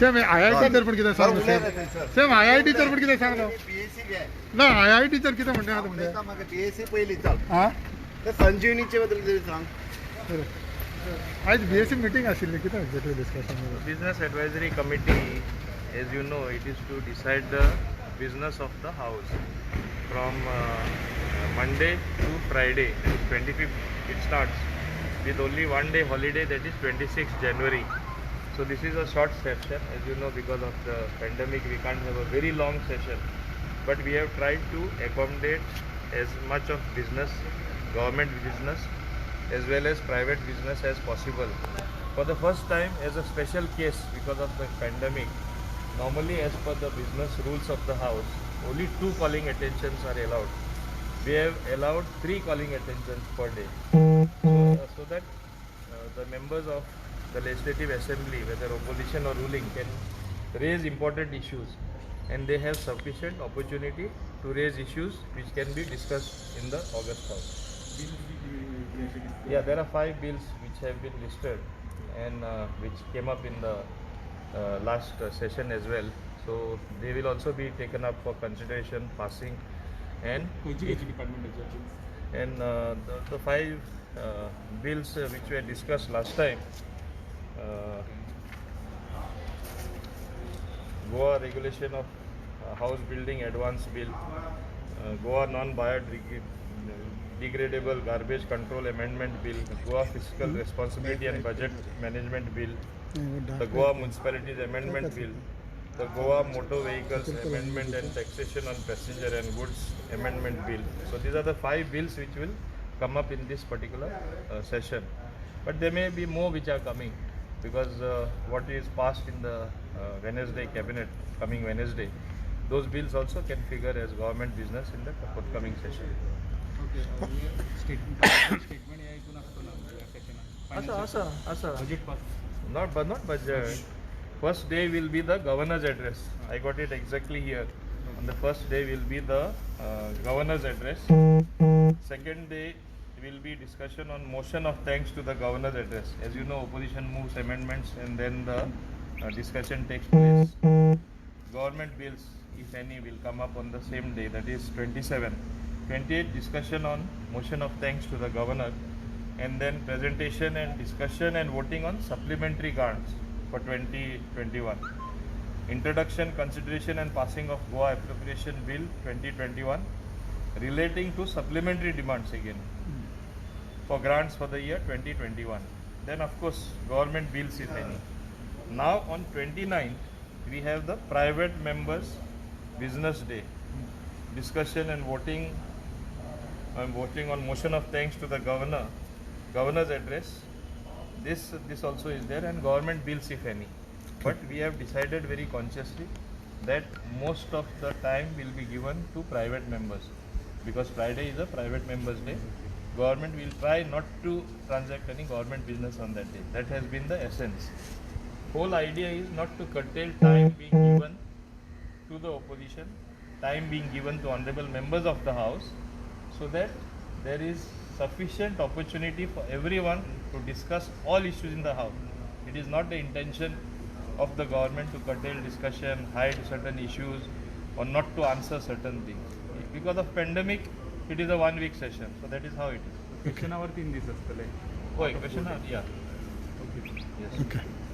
Same IIT तर्फे कितें सांगलो सेम IIT तर्फे कितें सांगलो ना IIT तर कितें म्हणटा आहा तुमचे म्हाका BSc पयली चाल हां ते संजीवनीचे बद्दल कितें सांग आज BSc मीटिंग आशिल्ली कितें exactly discussion Business Advisory Committee, as you know, it is to decide the business of the house from Monday to Friday, 25th it starts with only one day holiday, that is 26th January. So this is a short session, as you know, because of the pandemic we can't have a very long session, but we have tried to accommodate as much of business, government business as well as private business as possible. For the first time, as a special case because of the pandemic, normally as per the business rules of the house, only 2 calling attentions are allowed. We have allowed 3 calling attentions per day, so that the members of the legislative assembly, whether opposition or ruling, can raise important issues, and they have sufficient opportunity to raise issues which can be discussed in the August House. Yeah, there are 5 bills which have been listed and which came up in the last session as well. So they will also be taken up for consideration, passing, and the 5 bills which were discussed last time. Goa regulation of house building advance bill, Goa non-biodegradable garbage control amendment bill, Goa fiscal responsibility and budget management bill, the Goa municipalities amendment bill, the Goa motor vehicles amendment and taxation on passenger and goods amendment bill. So these are the 5 bills which will come up in this particular session, but there may be more which are coming, because what is passed in the Wednesday cabinet, coming Wednesday, those bills also can figure as government business in the forthcoming session. Not budget. First day will be the governor's address. I got it exactly here. On the first day will be the governor's address. Second day will be discussion on motion of thanks to the governor's address. As you know, opposition moves amendments and then the discussion takes place. Government bills, if any, will come up on the same day, that is 27. 28, discussion on motion of thanks to the governor, and then presentation and discussion and voting on supplementary grants for 2021. Introduction, consideration and passing of Goa Appropriation Bill 2021 relating to supplementary demands again for grants for the year 2021. Then of course government bills, if any. Now on 29th we have the private members business day, discussion and voting on motion of thanks to the governor's address. This also is there, and government bills, if any. But we have decided very consciously that most of the time will be given to private members, because Friday is a private members day. Government will try not to transact any government business on that day. That has been the essence. Whole idea is not to curtail time being given to the opposition, time being given to honorable members of the house, so that there is sufficient opportunity for everyone to discuss all issues in the house. It is not the intention of the government to curtail discussion, hide certain issues, or not to answer certain things. Because of pandemic, it is a 1-week session, so that is how it is. Question hour 3 days. Oh, question hour, yeah. Okay. Yes. Okay.